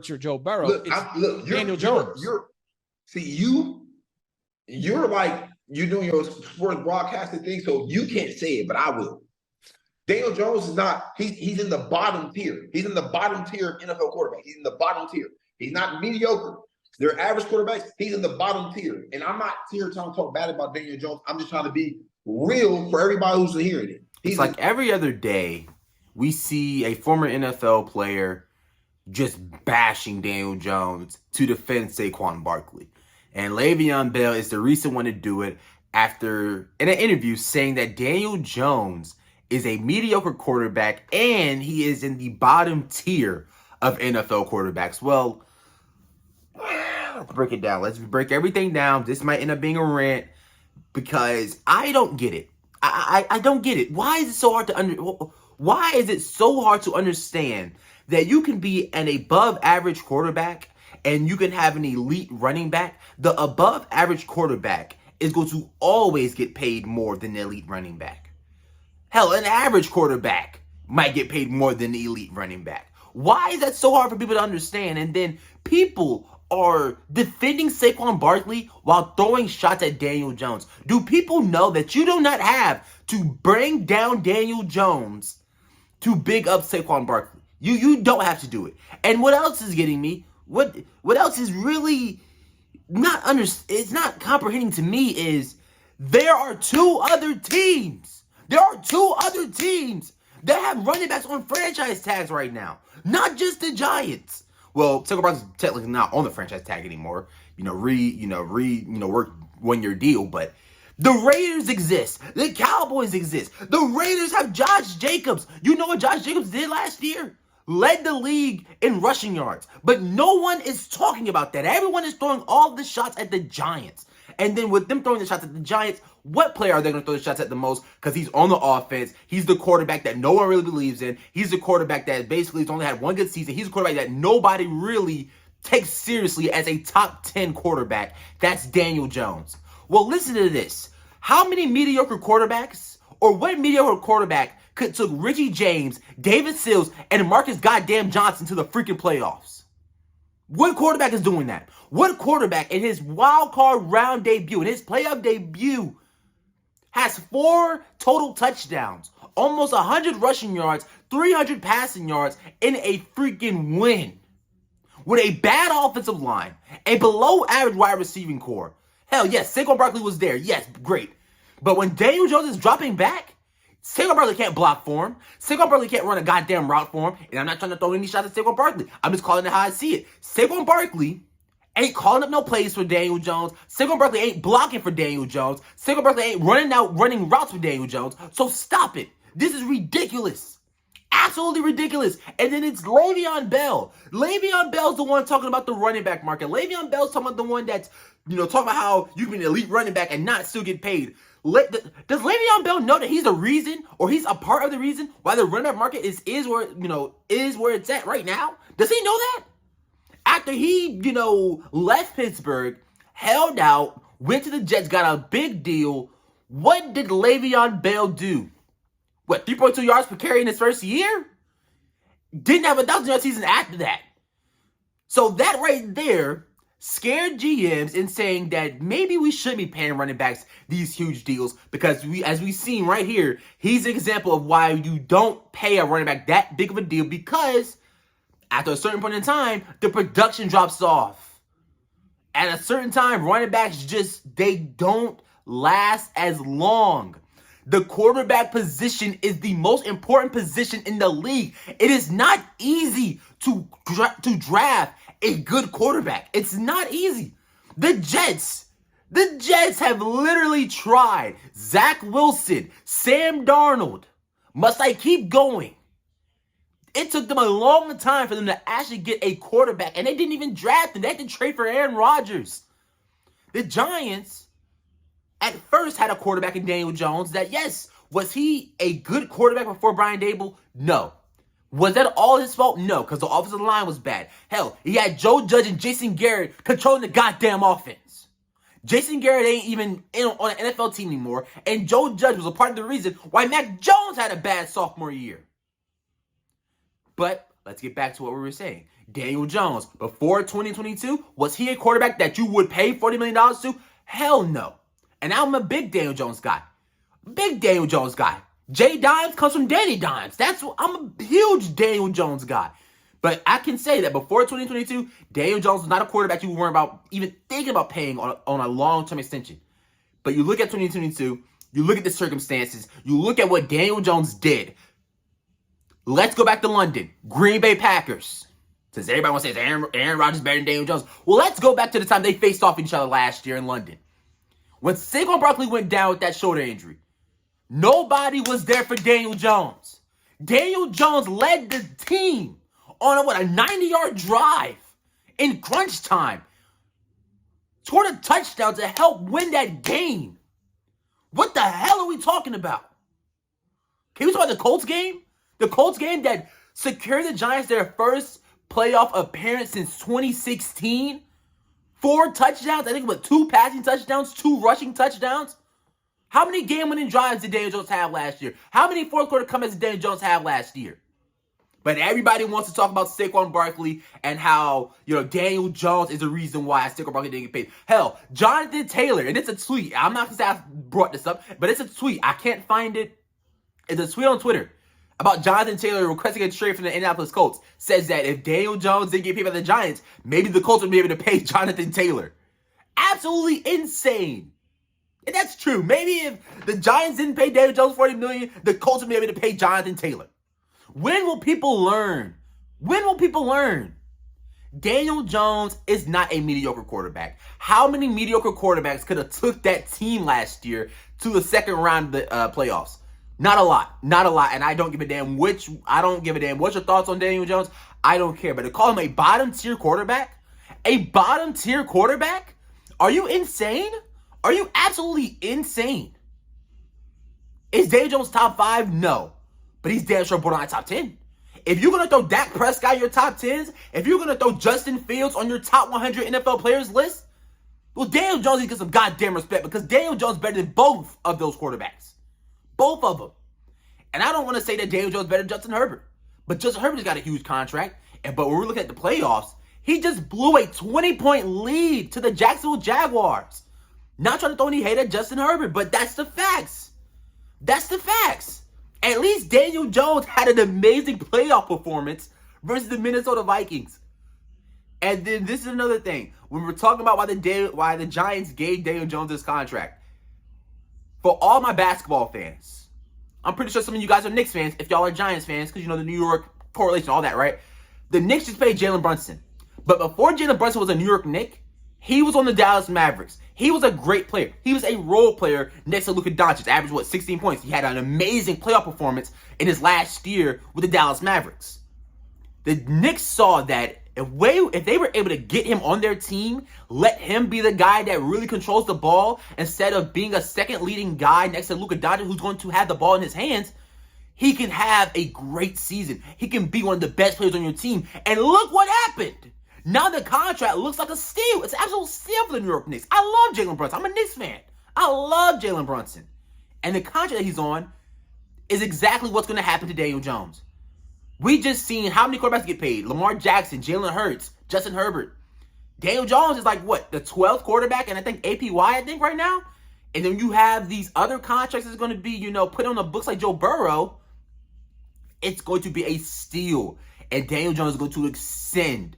Joe Burrow. Look, It's Daniel Jones. You're like, you're doing your sports broadcasting thing, so you can't say it, but I will. Daniel Jones is not, he's in the bottom tier. He's in the bottom tier of NFL quarterbacks. He's in the bottom tier. He's not mediocre. They're average quarterbacks. He's in the bottom tier. And I'm not here trying to talk bad about Daniel Jones. I'm just trying to be real for everybody who's hearing it. It's like every other day, we see a former NFL player just bashing Daniel Jones to defend Saquon Barkley. And Le'Veon Bell is the recent one to do it after, in an interview, saying that Daniel Jones is a mediocre quarterback and he is in the bottom tier of NFL quarterbacks. Well, let's break it down. Let's break everything down. This might end up being a rant because I don't get it. I don't get it. Why is it so hard to Why is it so hard to understand that you can be an above average quarterback and you can have an elite running back? The above average quarterback is going to always get paid more than the elite running back. Hell, an average quarterback might get paid more than the elite running back. Why is that so hard for people to understand? And then people are defending Saquon Barkley while throwing shots at Daniel Jones. Do people know that you do not have to bring down Daniel Jones to big up Saquon Barkley? You don't have to do it. And what else is getting me? What else is really it's not comprehending to me is there are two other teams. There are two other teams that have running backs on franchise tags right now. Not just the Giants. Well, Saquon Barkley's technically not on the franchise tag anymore. Work 1 year deal, but the Raiders exist. The Cowboys exist. The Raiders have Josh Jacobs. You know what Josh Jacobs did last year? Led the league in rushing yards. But no one is talking about that. Everyone is throwing all the shots at the Giants. And then with them throwing the shots at the Giants, what player are they going to throw the shots at the most? Because he's on the offense. He's the quarterback that no one really believes in. He's the quarterback that basically has only had one good season. He's a quarterback that nobody really takes seriously as a top 10 quarterback. That's Daniel Jones. Well, listen to this. How many mediocre quarterbacks, or what mediocre quarterback took Richie James, David Sills, and Marcus goddamn Johnson to the freaking playoffs? What quarterback is doing that? What quarterback in his wild card round debut, in his playoff debut, has 4 total touchdowns, almost 100 rushing yards, 300 passing yards in a freaking win? With a bad offensive line, a below average wide receiving core. Hell, yes, Saquon Barkley was there. Yes, great. But when Daniel Jones is dropping back, Saquon Barkley can't block for him. Saquon Barkley can't run a goddamn route for him. And I'm not trying to throw any shots at Saquon Barkley. I'm just calling it how I see it. Saquon Barkley ain't calling up no plays for Daniel Jones. Saquon Barkley ain't blocking for Daniel Jones. Saquon Barkley ain't running routes for Daniel Jones. So stop it. This is ridiculous. Absolutely ridiculous. And then it's Le'Veon Bell. Le'Veon Bell's the one talking about the running back market. Le'Veon Bell's talking about the one that's, talking about how you can be an elite running back and not still get paid. Does Le'Veon Bell know that he's the reason, or he's a part of the reason why the running back market is where it's at right now? Does he know that? After he, left Pittsburgh, held out, went to the Jets, got a big deal, what did Le'Veon Bell do? 3.2 yards per carry in his first year? Didn't have a 1,000-yard season after that. So that right there scared GMs in saying that maybe we should be paying running backs these huge deals, because as we've seen right here, he's an example of why you don't pay a running back that big of a deal, because after a certain point in time, the production drops off. At a certain time, running backs they don't last as long. The quarterback position is the most important position in the league. It is not easy to draft a good quarterback. It's not easy. The Jets have literally tried. Zach Wilson, Sam Darnold. Must I keep going? It took them a long time for them to actually get a quarterback, and they didn't even draft him. They had to trade for Aaron Rodgers. The Giants at first had a quarterback in Daniel Jones that, yes, was he a good quarterback before Brian Daboll? No. Was that all his fault? No, because the offensive line was bad. Hell, he had Joe Judge and Jason Garrett controlling the goddamn offense. Jason Garrett ain't even on an NFL team anymore, and Joe Judge was a part of the reason why Mac Jones had a bad sophomore year. But let's get back to what we were saying. Daniel Jones, before 2022, was he a quarterback that you would pay $40 million to? Hell no. And I'm a big Daniel Jones guy. Big Daniel Jones guy. Jay Dimes comes from Danny Dimes. I'm a huge Daniel Jones guy. But I can say that before 2022, Daniel Jones was not a quarterback you were worried about even thinking about paying on a long-term extension. But you look at 2022, you look at the circumstances, you look at what Daniel Jones did. Let's go back to London. Green Bay Packers. Since everybody wants to say Aaron Rodgers better than Daniel Jones. Well, let's go back to the time they faced off each other last year in London. When Saquon Barkley went down with that shoulder injury, nobody was there for Daniel Jones. Daniel Jones led the team on a 90-yard drive in crunch time. Scored a touchdown to help win that game. What the hell are we talking about? Can we talk about the Colts game? The Colts game that secured the Giants their first playoff appearance since 2016. 4 touchdowns. I think it was 2 passing touchdowns, 2 rushing touchdowns. How many game-winning drives did Daniel Jones have last year? How many fourth-quarter comebacks did Daniel Jones have last year? But everybody wants to talk about Saquon Barkley and how, Daniel Jones is the reason why Saquon Barkley didn't get paid. Hell, Jonathan Taylor, and it's a tweet. I'm not going to say I brought this up, but it's a tweet. I can't find it. It's a tweet on Twitter about Jonathan Taylor requesting a trade from the Indianapolis Colts. Says that if Daniel Jones didn't get paid by the Giants, maybe the Colts would be able to pay Jonathan Taylor. Absolutely insane. And that's true. Maybe if the Giants didn't pay Daniel Jones $40 million, the Colts would be able to pay Jonathan Taylor. When will people learn? When will people learn? Daniel Jones is not a mediocre quarterback. How many mediocre quarterbacks could have took that team last year to the second round of the playoffs? Not a lot. Not a lot. And I don't give a damn What's your thoughts on Daniel Jones? I don't care. But to call him a bottom-tier quarterback? A bottom-tier quarterback? Are you insane? Are you absolutely insane? Is Daniel Jones top 5? No. But he's damn sure borderline top 10. If you're going to throw Dak Prescott in your top 10s, if you're going to throw Justin Fields on your top 100 NFL players list, well, Daniel Jones needs to get some goddamn respect because Daniel Jones is better than both of those quarterbacks. Both of them. And I don't want to say that Daniel Jones is better than Justin Herbert. But Justin Herbert's got a huge contract. But when we're looking at the playoffs, he just blew a 20-point lead to the Jacksonville Jaguars. Not trying to throw any hate at Justin Herbert, but that's the facts. That's the facts. At least Daniel Jones had an amazing playoff performance versus the Minnesota Vikings. And then this is another thing. When we're talking about why the Giants gave Daniel Jones this contract. For all my basketball fans, I'm pretty sure some of you guys are Knicks fans if y'all are Giants fans because, the New York correlation, all that, right? The Knicks just paid Jalen Brunson. But before Jalen Brunson was a New York Knick, he was on the Dallas Mavericks. He was a great player. He was a role player next to Luka Doncic. Averaged, 16 points. He had an amazing playoff performance in his last year with the Dallas Mavericks. The Knicks saw that if they were able to get him on their team, let him be the guy that really controls the ball instead of being a second leading guy next to Luka Doncic who's going to have the ball in his hands, he can have a great season. He can be one of the best players on your team. And look what happened. Now the contract looks like a steal. It's an absolute steal for the New York Knicks. I love Jalen Brunson. I'm a Knicks fan. I love Jalen Brunson. And the contract that he's on is exactly what's going to happen to Daniel Jones. We just seen how many quarterbacks get paid. Lamar Jackson, Jalen Hurts, Justin Herbert. Daniel Jones is like, the 12th quarterback? And I think APY, right now? And then you have these other contracts that's going to be, put on the books like Joe Burrow. It's going to be a steal. And Daniel Jones is going to extend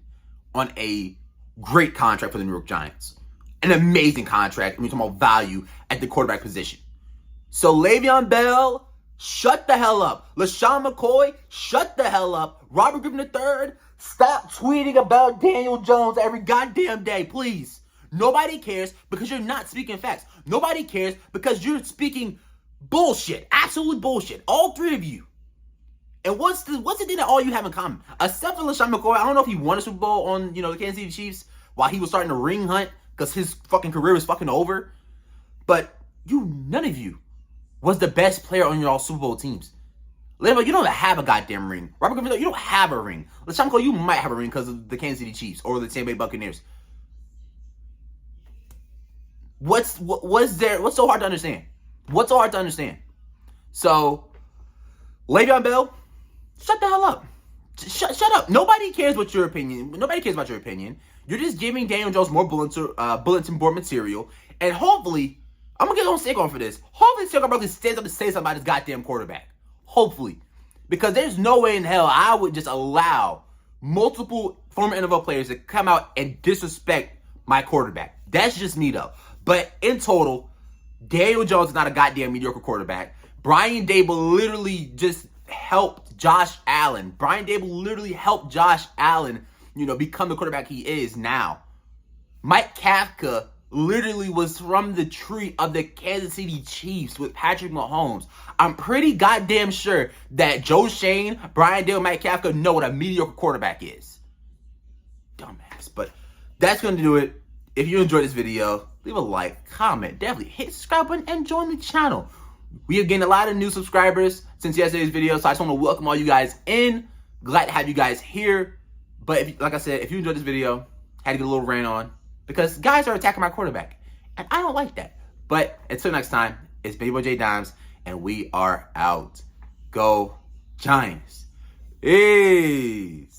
on a great contract for the New York Giants. An amazing contract when you're talking about value at the quarterback position. So Le'Veon Bell, shut the hell up. LaShawn McCoy, shut the hell up. Robert Griffin III, stop tweeting about Daniel Jones every goddamn day, please. Nobody cares because you're not speaking facts. Nobody cares because you're speaking bullshit. Absolute bullshit. All three of you. And what's the thing that all you have in common? Except for LaShawn McCoy, I don't know if he won a Super Bowl on, the Kansas City Chiefs while he was starting to ring hunt because his fucking career was fucking over. But none of you was the best player on your all Super Bowl teams. Le'Veon, you don't have a goddamn ring. Robert Griffin, you don't have a ring. LaShawn McCoy, you might have a ring because of the Kansas City Chiefs or the Tampa Bay Buccaneers. What's so hard to understand? What's so hard to understand? So, Le'Veon Bell, shut the hell up. Shut up. Nobody cares what your opinion. Nobody cares about your opinion. You're just giving Daniel Jones more bulletin board material, and hopefully, I'm gonna get on Saquon for this. Hopefully, Saquon Barkley stands up to say something about his goddamn quarterback. Hopefully, because there's no way in hell I would just allow multiple former NFL players to come out and disrespect my quarterback. That's just me though. But in total, Daniel Jones is not a goddamn mediocre quarterback. Brian Daboll literally just helped Josh Allen. Brian Daboll literally helped Josh Allen, become the quarterback he is now. Mike Kafka literally was from the tree of the Kansas City Chiefs with Patrick Mahomes. I'm pretty goddamn sure that Joe Shane, Brian Daboll, Mike Kafka know what a mediocre quarterback is. Dumbass. But that's going to do it. If you enjoyed this video, leave a like, comment, definitely hit the subscribe button and join the channel. We have gained a lot of new subscribers since yesterday's video, so I just want to welcome all you guys in. Glad to have you guys here. But like I said, if you enjoyed this video, had to get a little rant on because guys are attacking my quarterback, and I don't like that. But until next time, it's Baby Boy J Dimes, and we are out. Go Giants. Peace.